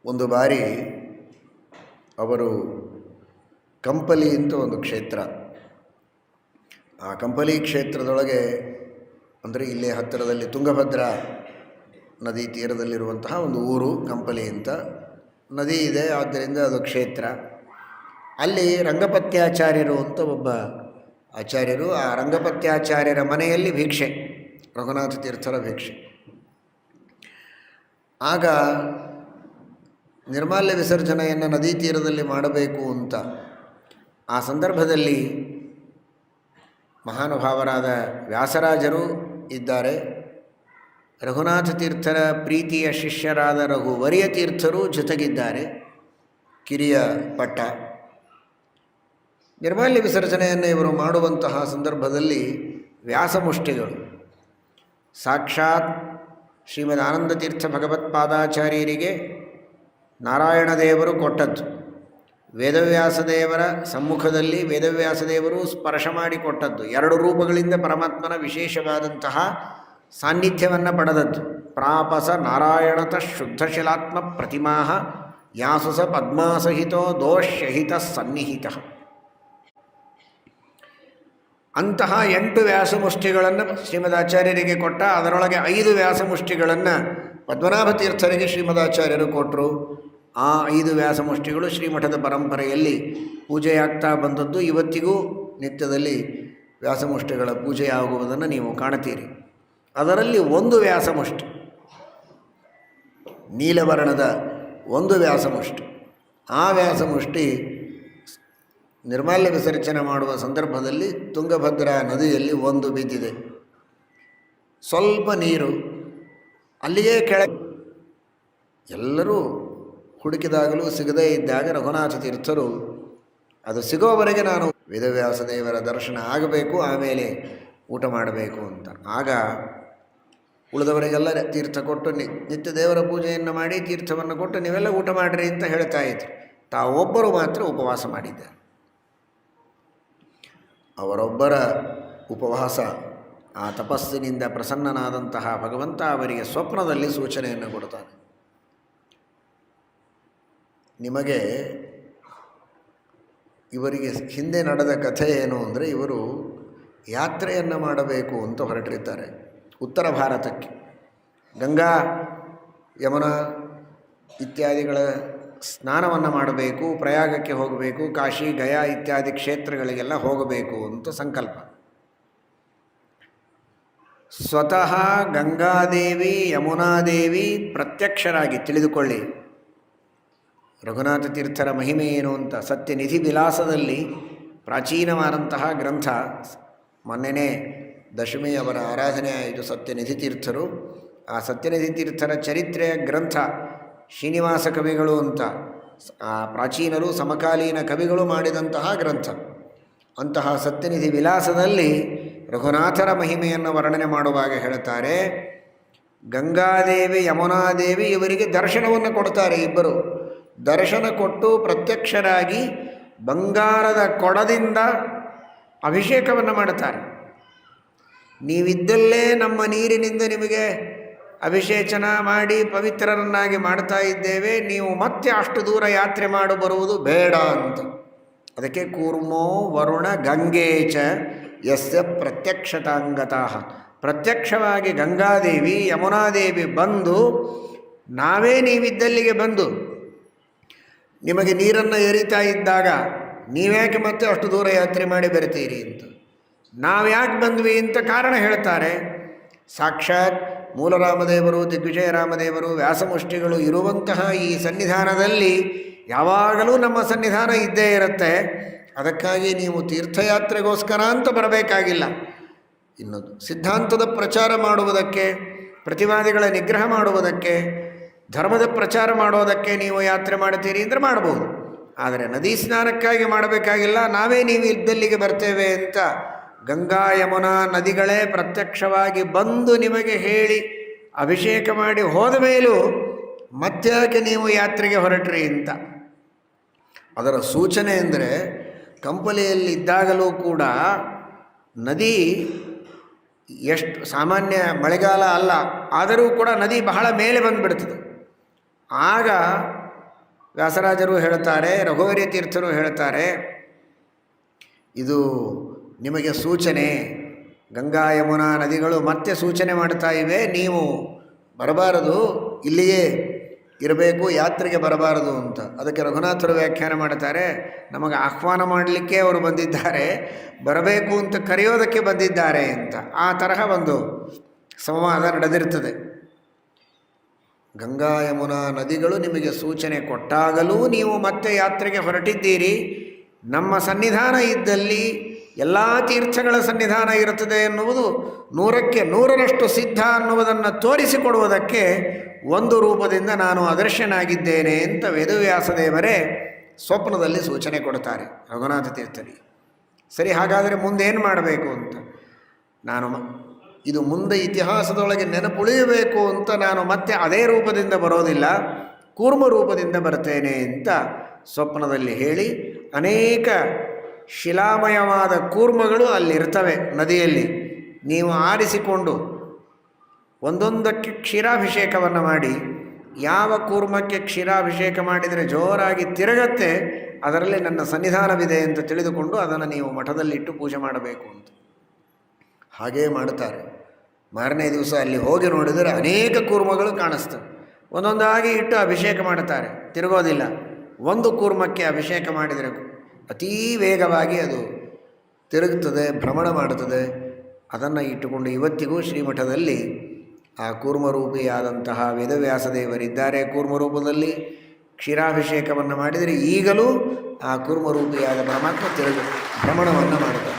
ಒಂದು ಬಾರಿ ಅವರು ಕಂಪಲಿ ಅಂತ ಒಂದು ಕ್ಷೇತ್ರ, ಆ ಕಂಪಲಿ ಕ್ಷೇತ್ರದೊಳಗೆ ಅಂದರೆ ಇಲ್ಲಿ ಹತ್ತಿರದಲ್ಲಿ ತುಂಗಭದ್ರಾ ನದಿ ತೀರದಲ್ಲಿರುವಂತಹ ಒಂದು ಊರು ಕಂಪಲಿ ಅಂತ. ನದಿ ಇದೆ, ಆದ್ದರಿಂದ ಅದು ಕ್ಷೇತ್ರ. ಅಲ್ಲಿ ರಂಗಪತ್ಯಾಚಾರ್ಯರು ಅಂತ ಒಬ್ಬ ಆಚಾರ್ಯರು, ಆ ರಂಗಪತ್ಯಾಚಾರ್ಯರ ಮನೆಯಲ್ಲಿ ಭಿಕ್ಷೆ, ರಘುನಾಥ ತೀರ್ಥರ ಭಿಕ್ಷೆ. ಆಗ ನಿರ್ಮಾಲ್ಯ ವಿಸರ್ಜನೆಯನ್ನು ನದಿ ತೀರದಲ್ಲಿ ಮಾಡಬೇಕು ಅಂತ ಆ ಸಂದರ್ಭದಲ್ಲಿ ಮಹಾನುಭಾವರಾದ ವ್ಯಾಸರಾಜರು ಇದ್ದಾರೆ, ರಘುನಾಥ ತೀರ್ಥರ ಪ್ರೀತಿಯ ಶಿಷ್ಯರಾದ ರಘುವರಿಯ ತೀರ್ಥರು ಜೊತೆಗಿದ್ದಾರೆ, ಕಿರಿಯ ಪಟ್ಟ. ನಿರ್ಮಾಲ್ಯ ವಿಸರ್ಜನೆಯನ್ನು ಇವರು ಮಾಡುವಂತಹ ಸಂದರ್ಭದಲ್ಲಿ ವ್ಯಾಸಮುಷ್ಟಿಗಳು ಸಾಕ್ಷಾತ್ ಶ್ರೀಮದ್ ಆನಂದತೀರ್ಥ ಭಗವತ್ಪಾದಾಚಾರ್ಯರಿಗೆ ನಾರಾಯಣದೇವರು ಕೊಟ್ಟದ್ದು. ವೇದವ್ಯಾಸದೇವರ ಸಮ್ಮುಖದಲ್ಲಿ ವೇದವ್ಯಾಸದೇವರು ಸ್ಪರ್ಶ ಮಾಡಿಕೊಟ್ಟದ್ದು. ಎರಡು ರೂಪಗಳಿಂದ ಪರಮಾತ್ಮನ ವಿಶೇಷವಾದಂತಹ ಸಾನ್ನಿಧ್ಯವನ್ನು ಪಡೆದದ್ದು. ಪ್ರಾಪಸ ನಾರಾಯಣತ ಶುದ್ಧಶಿಲಾತ್ಮ ಪ್ರತಿಮಾ ಯಾಸುಸ ಪದ್ಮಾಸಹಿತೋ ದೋಷ್ಯಹಿತ ಸನ್ನಿಹಿತ. ಅಂತಹ 8 ವ್ಯಾಸಮುಷ್ಟಿಗಳನ್ನು ಶ್ರೀಮದಾಚಾರ್ಯರಿಗೆ ಕೊಟ್ಟ. ಅದರೊಳಗೆ 5 ವ್ಯಾಸಮುಷ್ಟಿಗಳನ್ನು ಪದ್ಮನಾಭ ತೀರ್ಥರಿಗೆ ಶ್ರೀಮದಾಚಾರ್ಯರು ಕೊಟ್ಟರು. ಆ 5 ವ್ಯಾಸಮುಷ್ಟಿಗಳು ಶ್ರೀಮಠದ ಪರಂಪರೆಯಲ್ಲಿ ಪೂಜೆಯಾಗ್ತಾ ಬಂದದ್ದು. ಇವತ್ತಿಗೂ ನಿತ್ಯದಲ್ಲಿ ವ್ಯಾಸಮುಷ್ಟಿಗಳ ಪೂಜೆಯಾಗುವುದನ್ನು ನೀವು ಕಾಣುತ್ತೀರಿ. ಅದರಲ್ಲಿ ಒಂದು ವ್ಯಾಸಮುಷ್ಟಿ, ನೀಲವರ್ಣದ ಒಂದು ವ್ಯಾಸಮುಷ್ಟಿ, ಆ ವ್ಯಾಸಮುಷ್ಟಿ ನಿರ್ಮಾಲ್ಯ ವಿಸರ್ಜನೆ ಮಾಡುವ ಸಂದರ್ಭದಲ್ಲಿ ತುಂಗಭದ್ರಾ ನದಿಯಲ್ಲಿ ಒಂದು ಬಿದ್ದಿದೆ. ಸ್ವಲ್ಪ ನೀರು ಅಲ್ಲಿಯೇ ಕೆಳಗೆ. ಎಲ್ಲರೂ ಹುಡುಕಿದಾಗಲೂ ಸಿಗದೇ ಇದ್ದಾಗ ರಘುನಾಥ ತೀರ್ಥರು ಅದು ಸಿಗೋವರೆಗೆ ನಾನು ವೇದವ್ಯಾಸದೇವರ ದರ್ಶನ ಆಗಬೇಕು, ಆಮೇಲೆ ಊಟ ಮಾಡಬೇಕು ಅಂತ. ಆಗ ಉಳಿದವರಿಗೆಲ್ಲ ತೀರ್ಥ ಕೊಟ್ಟು ನಿತ್ಯ ದೇವರ ಪೂಜೆಯನ್ನು ಮಾಡಿ ತೀರ್ಥವನ್ನು ಕೊಟ್ಟು ನೀವೆಲ್ಲ ಊಟ ಮಾಡಿರಿ ಅಂತ ಹೇಳ್ತಾ ಇದ್ರು. ತಾವೊಬ್ಬರು ಮಾತ್ರ ಉಪವಾಸ ಮಾಡಿದ್ದಾರೆ. ಅವರೊಬ್ಬರ ಉಪವಾಸ, ಆ ತಪಸ್ಸಿನಿಂದ ಪ್ರಸನ್ನನಾದಂತಹ ಭಗವಂತ ಅವರಿಗೆ ಸ್ವಪ್ನದಲ್ಲಿ ಸೂಚನೆಯನ್ನು ಕೊಡ್ತಾನೆ. ನಿಮಗೆ ಇವರಿಗೆ ಹಿಂದೆ ನಡೆದ ಕಥೆ ಏನು ಅಂದರೆ, ಇವರು ಯಾತ್ರೆಯನ್ನು ಮಾಡಬೇಕು ಅಂತ ಹೊರಟಿರ್ತಾರೆ ಉತ್ತರ ಭಾರತಕ್ಕೆ. ಗಂಗಾ ಯಮುನಾ ಇತ್ಯಾದಿಗಳ ಸ್ನಾನವನ್ನು ಮಾಡಬೇಕು, ಪ್ರಯಾಗಕ್ಕೆ ಹೋಗಬೇಕು, ಕಾಶಿ ಗಯಾ ಇತ್ಯಾದಿ ಕ್ಷೇತ್ರಗಳಿಗೆಲ್ಲ ಹೋಗಬೇಕು ಅಂತ ಸಂಕಲ್ಪ. ಸ್ವತಃ ಗಂಗಾದೇವಿ ಯಮುನಾದೇವಿ ಪ್ರತ್ಯಕ್ಷರಾಗಿ ತಿಳಿದುಕೊಳ್ಳಿ ರಘುನಾಥ ತೀರ್ಥರ ಮಹಿಮೆ ಏನು ಅಂತ. ಸತ್ಯನಿಧಿ ವಿಲಾಸದಲ್ಲಿ ಪ್ರಾಚೀನವಾದಂತಹ ಗ್ರಂಥ, ಮೊನ್ನೆನೇ ದಶಮಿಯವರ ಆರಾಧನೆ ಆಯಿತು ಸತ್ಯನಿಧಿ ತೀರ್ಥರು. ಆ ಸತ್ಯನಿಧಿ ತೀರ್ಥರ ಚರಿತ್ರೆಯ ಗ್ರಂಥ ಶ್ರೀನಿವಾಸ ಕವಿಗಳು ಅಂತ ಆ ಪ್ರಾಚೀನರು ಸಮಕಾಲೀನ ಕವಿಗಳು ಮಾಡಿದಂತಹ ಗ್ರಂಥ. ಅಂತಹ ಸತ್ಯನಿಧಿ ವಿಲಾಸದಲ್ಲಿ ರಘುನಾಥರ ಮಹಿಮೆಯನ್ನು ವರ್ಣನೆ ಮಾಡುವಾಗ ಹೇಳ್ತಾರೆ, ಗಂಗಾದೇವಿ ಯಮುನಾದೇವಿ ಇವರಿಗೆ ದರ್ಶನವನ್ನು ಕೊಡ್ತಾರೆ. ಇಬ್ಬರು ದರ್ಶನ ಕೊಟ್ಟು ಪ್ರತ್ಯಕ್ಷರಾಗಿ ಬಂಗಾರದ ಕೊಡದಿಂದ ಅಭಿಷೇಕವನ್ನು ಮಾಡುತ್ತಾರೆ. ನೀವಿದ್ದಲ್ಲೇ ನಮ್ಮ ನೀರಿನಿಂದ ನಿಮಗೆ ಅಭಿಷೇಚನ ಮಾಡಿ ಪವಿತ್ರರನ್ನಾಗಿ ಮಾಡ್ತಾ ಇದ್ದೇವೆ, ನೀವು ಮತ್ತೆ ಅಷ್ಟು ದೂರ ಯಾತ್ರೆ ಮಾಡಿ ಬರುವುದು ಬೇಡ ಅಂತ. ಅದಕ್ಕೆ ಕೂರ್ಮೋ ವರುಣ ಗಂಗೇಚ ಯಸ್ಯ ಪ್ರತ್ಯಕ್ಷತಾಂಗತಃ. ಪ್ರತ್ಯಕ್ಷವಾಗಿ ಗಂಗಾದೇವಿ ಯಮುನಾದೇವಿ ಬಂದು ನಾವೇ ನೀವಿದ್ದಲ್ಲಿಗೆ ಬಂದು ನಿಮಗೆ ನೀರನ್ನು ಎರಿತಾ ಇದ್ದಾಗ ನೀವ್ಯಾಕೆ ಮತ್ತೆ ಅಷ್ಟು ದೂರ ಯಾತ್ರೆ ಮಾಡಿ ಬರ್ತೀರಿ ಅಂತ. ನಾವ್ಯಾಕೆ ಬಂದ್ವಿ ಅಂತ ಕಾರಣ ಹೇಳ್ತಾರೆ. ಸಾಕ್ಷಾತ್ ಮೂಲರಾಮದೇವರು, ದಿಗ್ವಿಜಯ ರಾಮದೇವರು, ವ್ಯಾಸಮುಷ್ಟಿಗಳು ಇರುವಂತಹ ಈ ಸನ್ನಿಧಾನದಲ್ಲಿ ಯಾವಾಗಲೂ ನಮ್ಮ ಸನ್ನಿಧಾನ ಇದ್ದೇ ಇರುತ್ತೆ. ಅದಕ್ಕಾಗಿ ನೀವು ತೀರ್ಥಯಾತ್ರೆಗೋಸ್ಕರ ಅಂತ ಬರಬೇಕಾಗಿಲ್ಲ. ಇನ್ನು ಸಿದ್ಧಾಂತದ ಪ್ರಚಾರ ಮಾಡುವುದಕ್ಕೆ, ಪ್ರತಿವಾದಿಗಳ ನಿಗ್ರಹ ಮಾಡುವುದಕ್ಕೆ, ಧರ್ಮದ ಪ್ರಚಾರ ಮಾಡೋದಕ್ಕೆ ನೀವು ಯಾತ್ರೆ ಮಾಡ್ತೀರಿ ಅಂದರೆ ಮಾಡ್ಬೋದು. ಆದರೆ ನದಿ ಸ್ನಾನಕ್ಕಾಗಿ ಮಾಡಬೇಕಾಗಿಲ್ಲ. ನಾವೇ ನೀವು ಇದ್ದಲ್ಲಿಗೆ ಬರ್ತೇವೆ ಅಂತ ಗಂಗಾ ಯಮುನಾ ನದಿಗಳೇ ಪ್ರತ್ಯಕ್ಷವಾಗಿ ಬಂದು ನಿಮಗೆ ಹೇಳಿ ಅಭಿಷೇಕ ಮಾಡಿ ಹೋದ ಮೇಲೂ ಮತ್ತ್ಯಾಕೆ ನೀವು ಯಾತ್ರೆಗೆ ಹೊರಟ್ರಿ ಅಂತ. ಅದರ ಸೂಚನೆ ಅಂದರೆ ಕಂಪಲಿಯಲ್ಲಿದ್ದಾಗಲೂ ಕೂಡ ನದಿ ಎಷ್ಟು ಸಾಮಾನ್ಯ ಮಳೆಗಾಲ ಅಲ್ಲ, ಆದರೂ ಕೂಡ ನದಿ ಬಹಳ ಮೇಲೆ ಬಂದುಬಿಡ್ತದೆ. ಆಗ ವ್ಯಾಸರಾಜರು ಹೇಳ್ತಾರೆ, ರಘುವರಿ ತೀರ್ಥರು ಹೇಳ್ತಾರೆ, ಇದು ನಿಮಗೆ ಸೂಚನೆ. ಗಂಗಾ ಯಮುನಾ ನದಿಗಳು ಮತ್ತೆ ಸೂಚನೆ ಮಾಡ್ತಾ ಇವೆ, ನೀವು ಬರಬಾರದು, ಇಲ್ಲಿಯೇ ಇರಬೇಕು, ಯಾತ್ರೆಗೆ ಬರಬಾರದು ಅಂತ. ಅದಕ್ಕೆ ರಘುನಾಥರು ವ್ಯಾಖ್ಯಾನ ಮಾಡ್ತಾರೆ, ನಮಗೆ ಆಹ್ವಾನ ಮಾಡಲಿಕ್ಕೆ ಅವರು ಬಂದಿದ್ದಾರೆ, ಬರಬೇಕು ಅಂತ ಕರೆಯೋದಕ್ಕೆ ಬಂದಿದ್ದಾರೆ ಅಂತ. ಆ ತರಹ ಒಂದು ಸಂವಾದ ನಡೆದಿರ್ತದೆ. ಗಂಗಾ ಯಮುನಾ ನದಿಗಳು ನಿಮಗೆ ಸೂಚನೆ ಕೊಟ್ಟಾಗಲೂ ನೀವು ಮತ್ತೆ ಯಾತ್ರೆಗೆ ಹೊರಟಿದ್ದೀರಿ. ನಮ್ಮ ಸನ್ನಿಧಾನ ಇದ್ದಲ್ಲಿ ಎಲ್ಲ ತೀರ್ಥಗಳ ಸನ್ನಿಧಾನ ಇರುತ್ತದೆ ಎನ್ನುವುದು 100ಕ್ಕೆ 100ರಷ್ಟು ಸಿದ್ಧ ಅನ್ನುವುದನ್ನು ತೋರಿಸಿಕೊಡುವುದಕ್ಕೆ ಒಂದು ರೂಪದಿಂದ ನಾನು ಅದರ್ಶನಾಗಿದ್ದೇನೆ ಅಂತ ವೇದವ್ಯಾಸದೇವರೇ ಸ್ವಪ್ನದಲ್ಲಿ ಸೂಚನೆ ಕೊಡ್ತಾರೆ ರಘುನಾಥ ತೀರ್ಥರಿಗೆ. ಸರಿ, ಹಾಗಾದರೆ ಮುಂದೇನು ಮಾಡಬೇಕು ಅಂತ. ನಾನು ಇದು ಮುಂದೆ ಇತಿಹಾಸದೊಳಗೆ ನೆನಪುಳಿಯಬೇಕು ಅಂತ ನಾನು ಮತ್ತೆ ಅದೇ ರೂಪದಿಂದ ಬರೋದಿಲ್ಲ, ಕೂರ್ಮ ರೂಪದಿಂದ ಬರ್ತೇನೆ ಅಂತ ಸ್ವಪ್ನದಲ್ಲಿ ಹೇಳಿ, ಅನೇಕ ಶಿಲಾಮಯವಾದ ಕೂರ್ಮಗಳು ಅಲ್ಲಿರ್ತವೆ ನದಿಯಲ್ಲಿ. ನೀವು ಆರಿಸಿಕೊಂಡು ಒಂದೊಂದಕ್ಕೆ ಕ್ಷೀರಾಭಿಷೇಕವನ್ನು ಮಾಡಿ, ಯಾವ ಕೂರ್ಮಕ್ಕೆ ಕ್ಷೀರಾಭಿಷೇಕ ಮಾಡಿದರೆ ಜೋರಾಗಿ ತಿರುಗತ್ತೆ ಅದರಲ್ಲಿ ನನ್ನ ಸನ್ನಿಧಾನವಿದೆ ಅಂತ ತಿಳಿದುಕೊಂಡು ಅದನ್ನು ನೀವು ಮಠದಲ್ಲಿಟ್ಟು ಪೂಜೆ ಮಾಡಬೇಕು ಅಂತ. ಹಾಗೇ ಮಾಡುತ್ತಾರೆ. ಮಾರನೇ ದಿವಸ ಅಲ್ಲಿ ಹೋಗಿ ನೋಡಿದರೆ ಅನೇಕ ಕೂರ್ಮಗಳು ಕಾಣಿಸ್ತವೆ. ಒಂದೊಂದಾಗಿ ಇಟ್ಟು ಅಭಿಷೇಕ ಮಾಡುತ್ತಾರೆ, ತಿರುಗೋದಿಲ್ಲ. ಒಂದು ಕೂರ್ಮಕ್ಕೆ ಅಭಿಷೇಕ ಮಾಡಿದರೆ ಅತೀ ವೇಗವಾಗಿ ಅದು ತಿರುಗುತ್ತದೆ, ಭ್ರಮಣ ಮಾಡುತ್ತದೆ. ಅದನ್ನು ಇಟ್ಟುಕೊಂಡು ಇವತ್ತಿಗೂ ಶ್ರೀಮಠದಲ್ಲಿ ಆ ಕೂರ್ಮರೂಪಿಯಾದಂತಹ ವೇದವ್ಯಾಸದೇವರಿದ್ದಾರೆ. ಕೂರ್ಮರೂಪದಲ್ಲಿ ಕ್ಷೀರಾಭಿಷೇಕವನ್ನು ಮಾಡಿದರೆ ಈಗಲೂ ಆ ಕೂರ್ಮರೂಪಿಯಾದ ಪರಮಾತ್ಮ ಭ್ರಮಣವನ್ನು ಮಾಡುತ್ತಾರೆ.